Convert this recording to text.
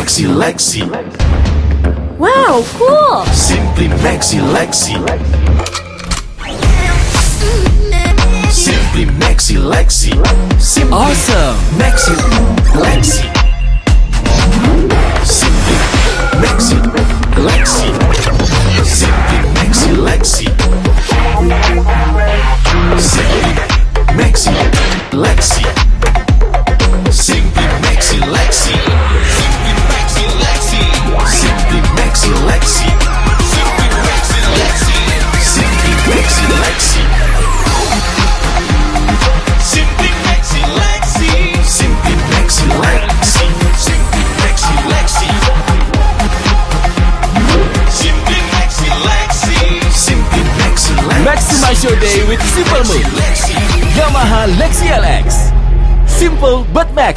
Maxi LEXI. Wow, cool! Simply Maxi LEXI. Simply Maxi LEXI. Simply Awesome! Maxi LEXI. Simply Maxi LEXI. Simply Maxi LEXI. Simply Maxi LEXI. Simply Maxi LEXI. Simply Maxi LEXI. Simply Maxi LEXI. Simply Maxi LEXI. Simply Maxi LEXI. Simply Maxi LEXI. Simply Maxi LEXI. Simply Maxi LEXI. Simply Maxi LEXI. Simply Maxi LEXI. Maximize your day with simple move. Yamaha LEXI LX. Simple but max.